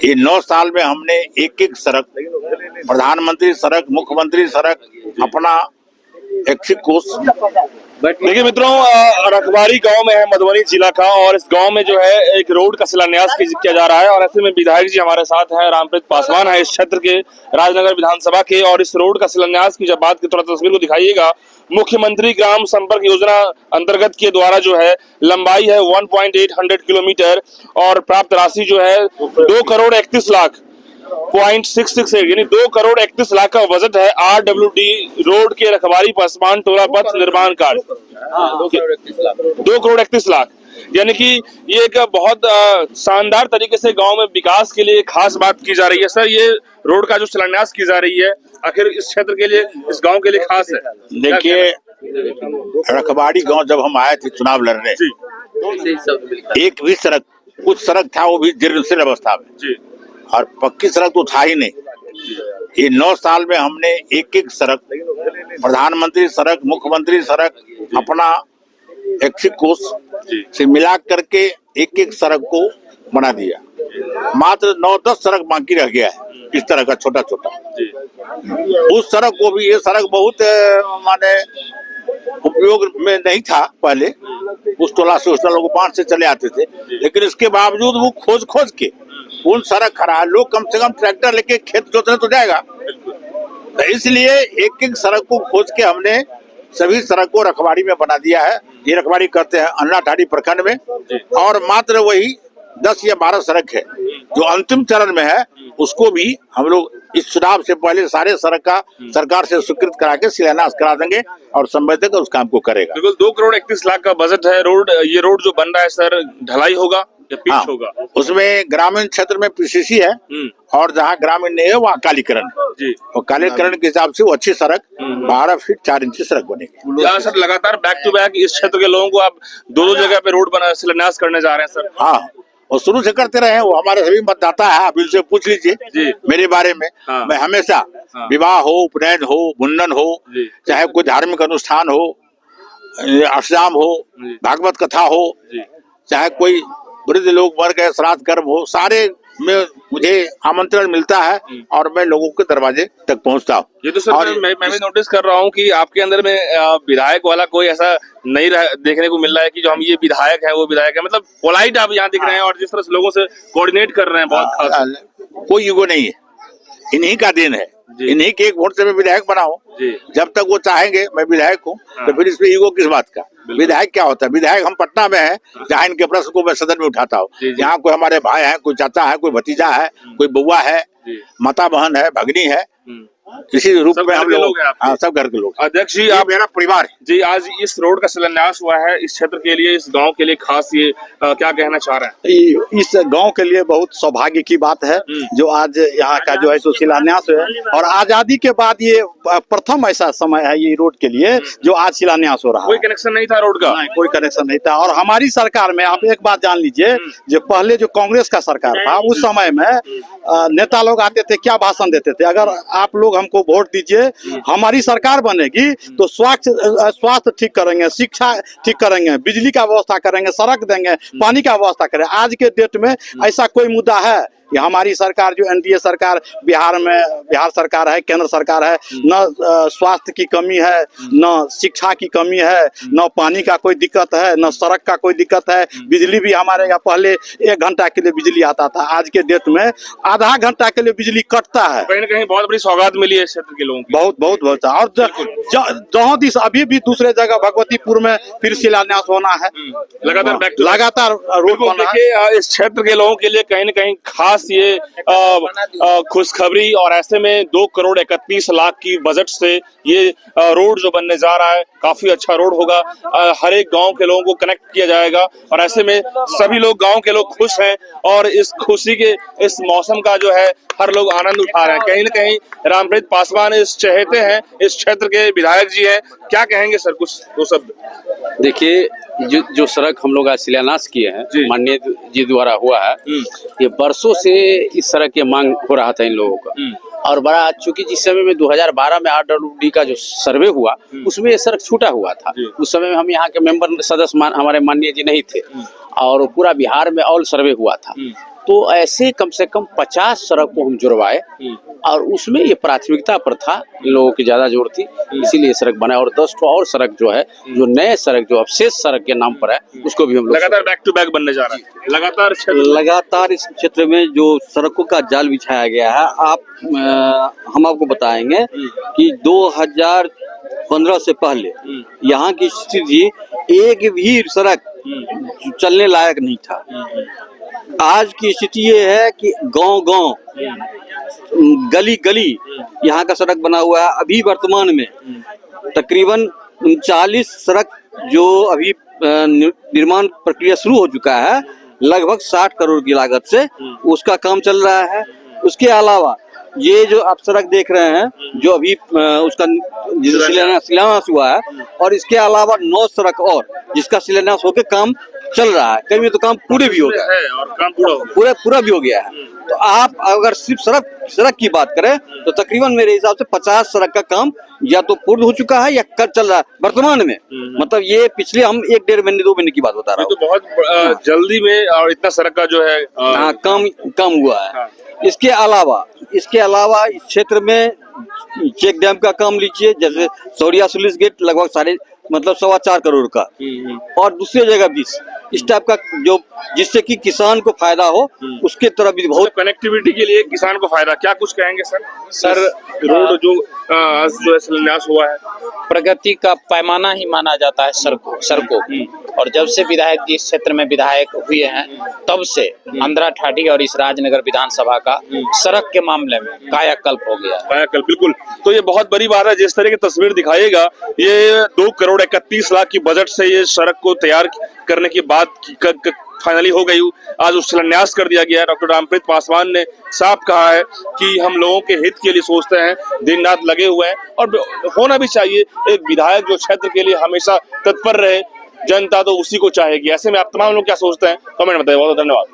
ये 9 साल में हमने एक एक सड़क, प्रधानमंत्री सड़क, मुख्यमंत्री सड़क, अपना ऐच्छिक कोष। देखिए मित्रों, रखवाड़ी गांव में है मधुबनी जिला का, और इस गांव में जो है एक रोड का शिलान्यास किया जा रहा है। और ऐसे में विधायक जी हमारे साथ हैं, रामप्रीत पासवान है इस क्षेत्र के राजनगर विधानसभा के। और इस रोड का शिलान्यास की जब बात की, थोड़ा तस्वीर को दिखाइएगा। मुख्यमंत्री ग्राम संपर्क योजना अंतर्गत के द्वारा जो है लंबाई है 1.8 किलोमीटर और प्राप्त राशि जो है 2,31,00,000.668, यानी 2,31,00,000 का बजट है। RWD रोड के रखवाड़ी पासवान टोला पथ निर्माण कार्य 2,31,00,000, यानी कि ये एक बहुत शानदार तरीके से गांव में विकास के लिए खास बात की जा रही है। सर, ये रोड का जो शिलान्यास की जा रही है, आखिर इस क्षेत्र के लिए, इस गांव के लिए खास है? देखिए, रखवाड़ी गांव जब हम आए थे चुनाव लड़ने, एक भी सड़क, कुछ सड़क था वो भी जीर्ण अवस्था में जी, और पक्की सड़क तो था ही नहीं। ये 9 साल में हमने एक एक सड़क, प्रधानमंत्री सड़क, मुख्यमंत्री सड़क, अपना ऐच्छिक कोष से मिला करके एक एक सड़क को बना दिया। मात्र 9-10 सड़क बाकी रह गया है इस तरह का छोटा छोटा। उस सड़क को भी, ये सड़क बहुत माने उपयोग में नहीं था पहले, उस टोला से उस टोला को बांध से चले आते थे, लेकिन इसके बावजूद वो खोज खोज के उन सड़क खड़ा है। लोग कम से कम ट्रैक्टर लेके खेत जोतने तो जाएगा, तो इसलिए एक एक सड़क को खोज के हमने सभी सड़क को रखवाड़ी में बना दिया है। ये रखवाड़ी करते हैं अन्नाठाड़ी प्रखंड में, और मात्र वही 10 या 12 सड़क है जो अंतिम चरण में है। उसको भी हम लोग इस चुनाव से पहले सारे सड़क का सरकार से स्वीकृत करा के शिलान्यास करा देंगे और संबंधित उस काम को करेगा। बिल्कुल, 2,31,00,000 का बजट है। रोड, ये रोड जो बन रहा है सर, ढलाई होगा या पिच होगा? उसमें ग्रामीण क्षेत्र में PCC है, और जहाँ ग्रामीण नहीं है वहाँ कालीकरण जी, और कालीकरण के हिसाब से वो अच्छी सड़क 12 फीट 4 इंच सड़क बनेगी। सर, लगातार बैक टू बैक इस क्षेत्र के लोगों को आप दो जगह पे रोड बना शिलान्यास करने जा रहे हैं सर? हाँ, और शुरू से करते रहे हैं। वो हमारे सभी मतदाता है, आप इनसे पूछ लीजिए मेरे बारे में। मैं हमेशा विवाह हो, उपनयन हो, मुंडन हो, चाहे कोई धार्मिक अनुष्ठान हो, अष्टजाम हो, भागवत कथा हो, चाहे कोई वृद्ध लोग मर गए, श्राद्ध कर्म हो, सारे में मुझे आमंत्रण मिलता है और मैं लोगों के दरवाजे तक पहुंचता हूँ। ये तो सर मैं भी नोटिस कर रहा हूँ कि आपके अंदर में विधायक वाला कोई ऐसा नहीं देखने को मिल रहा है कि जो हम ये विधायक है वो विधायक है। मतलब पोलाइट आप यहाँ दिख रहे हैं, और जिस तरह से लोगों से कोऑर्डिनेट कर रहे हैं, बहुत खास। कोई ईगो नहीं है, इन्हीं का दिन है, इन्हीं के एक वोट से मैं विधायक बना हूँ। जब तक वो चाहेंगे मैं विधायक हूँ, तो फिर इसमें ईगो किस बात का? विधायक क्या होता है? विधायक हम पटना में है, जहाँ इनके प्रश्न को मैं सदन में उठाता हूँ। यहाँ कोई हमारे भाई है, कोई चाचा है, कोई भतीजा है, कोई बुआ है, माता बहन है, भगनी है, इसी रूप में हम लोग, हाँ, सब घर के लोग। अध्यक्ष जी, आप मेरा परिवार है जी। आज इस रोड का शिलान्यास हुआ है, इस क्षेत्र के लिए, इस गांव के लिए खास ये क्या कहना चाह रहे हैं? इस गांव के लिए बहुत सौभाग्य की बात है जो आज यहाँ का जो है सो शिलान्यास है, और आजादी के बाद ये प्रथम ऐसा समय है ये रोड के लिए जो आज शिलान्यास हो रहा है। कोई कनेक्शन नहीं था रोड का? नहीं, कोई कनेक्शन नहीं था। और हमारी सरकार में आप एक बात जान लीजिए, जो पहले जो कांग्रेस का सरकार था, उस समय में नेता लोग आते थे, क्या भाषण देते थे? अगर आप लोग हमको वोट दीजिए, हमारी सरकार बनेगी तो स्वास्थ्य ठीक करेंगे, शिक्षा ठीक करेंगे, बिजली का व्यवस्था करेंगे, सड़क देंगे, पानी का व्यवस्था करेंगे। आज के डेट में ऐसा कोई मुद्दा है? ये हमारी सरकार जो NDA सरकार बिहार सरकार है, केंद्र सरकार है, न स्वास्थ्य की कमी है, न शिक्षा की कमी है, न पानी का कोई दिक्कत है, न सड़क का कोई दिक्कत है। बिजली भी हमारे यहाँ पहले 1 घंटा के लिए बिजली आता था, आज के डेट में आधा घंटा के लिए बिजली कटता है। कहीं न कहीं बहुत बड़ी सौगात मिली है क्षेत्र के लोगों को, बहुत। और जहाँ दिस अभी भी दूसरे जगह भगवतीपुर में फिर शिलान्यास होना है, लगातार रोड बना है। इस क्षेत्र के लोगों के लिए कहीं न कहीं खास ये खुशखबरी, और ऐसे में 2,31,00,000 की बजट से ये रोड जो बनने जा रहा है, काफी अच्छा रोड होगा। हर एक गांव के लोगों को कनेक्ट किया जाएगा, और ऐसे में सभी लोग, गांव के लोग खुश हैं, और इस खुशी के इस मौसम का जो है हर लोग आनंद उठा रहे हैं। कहीं न कहीं रामप्रीत पासवान इस चहेते हैं, इस क्षेत्र के विधायक जी हैं। क्या कहेंगे सर, कुछ 2 शब्द? देखिए, जो सड़क हम लोग आज शिलान्यास किए हैं, माननीय जी द्वारा हुआ है, ये बरसों से इस सड़क की मांग हो रहा था इन लोगों का। और बड़ा, चूंकि जिस समय में 2012 में RWD का जो सर्वे हुआ, उसमें ये सड़क छूटा हुआ था। उस समय में हम यहाँ के मेंबर सदस्य हमारे माननीय जी नहीं थे, और पूरा बिहार में ऑल सर्वे हुआ था। तो ऐसे कम से कम 50 सड़क को हम जुड़वाए और उसमें ये प्राथमिकता पर था, लोगों की ज्यादा जोर थी, इसीलिए सड़क बनाए। और 10 और सड़क जो है, जो नए सड़क जो अवशेष सड़क के नाम पर है, उसको भी हम लोग लगातार बैक टू बैक बनने जा रहा है। लगातार इस क्षेत्र में जो सड़कों का जाल बिछाया गया है, हम आपको बताएंगे कि 2015 से पहले यहाँ की स्थिति एक भी सड़क चलने लायक नहीं था। आज की स्थिति ये है कि गांव-गांव, गली-गली यहाँ का सड़क बना हुआ है। अभी वर्तमान में तकरीबन 39 सड़क जो अभी निर्माण प्रक्रिया शुरू हो चुका है, लगभग 60 करोड़ की लागत से उसका काम चल रहा है। उसके अलावा ये जो आप सड़क देख रहे हैं, जो अभी उसका शिलान्यास हुआ है, और इसके अलावा 9 सड़क और जिसका शिलान्यास होकर काम चल रहा है। कई में तो काम पूरे भी हो गया है और काम पूरा भी हो गया है। तो आप अगर सिर्फ सड़क की बात करें तो तकरीबन मेरे हिसाब से 50 सड़क का काम या तो पूर्ण हो चुका है या कर चल रहा है वर्तमान में। मतलब ये पिछले हम 1-1.5 महीने 2 महीने की बात बता रहा हूँ। तो बहुत जल्दी में और इतना सड़क का जो है काम हुआ है। इसके अलावा इस क्षेत्र में चेक डैम का काम लीजिए, जैसे सौरिया सुलिस गेट लगभग 4.25 करोड़ का, और दूसरी जगह भी इस टाइप का जो जिससे कि किसान को फायदा हो, उसके तरफ भी बहुत कनेक्टिविटी के लिए किसान को फायदा। क्या कुछ कहेंगे सर? रोड जो है शिलान्यास हुआ है, प्रगति का पैमाना ही माना जाता है सड़कों। और जब से विधायक जी इस क्षेत्र में विधायक हुए हैं, तब से अंधरा ठाठी और इस राजनगर विधानसभा का सड़क के मामले में कायाकल्प हो गया। कायाकल्प, बिल्कुल। तो ये बहुत बड़ी बात है। जिस तरह की तस्वीर दिखाएगा, ये 2 करोड़ 31 लाख की बजट से ये सड़क को तैयार करने की बात फाइनली हो गई। आज उस शिलान्यास कर दिया गया है। डॉक्टर रामप्रीत पासवान ने साफ कहा है कि हम लोगों के हित के लिए सोचते हैं, दिन रात लगे हुए हैं, और होना भी चाहिए। एक विधायक जो क्षेत्र के लिए हमेशा तत्पर रहे, जनता तो उसी को चाहेगी। ऐसे में आप तमाम लोग क्या सोचते हैं, कमेंट में बताइए। बहुत धन्यवाद।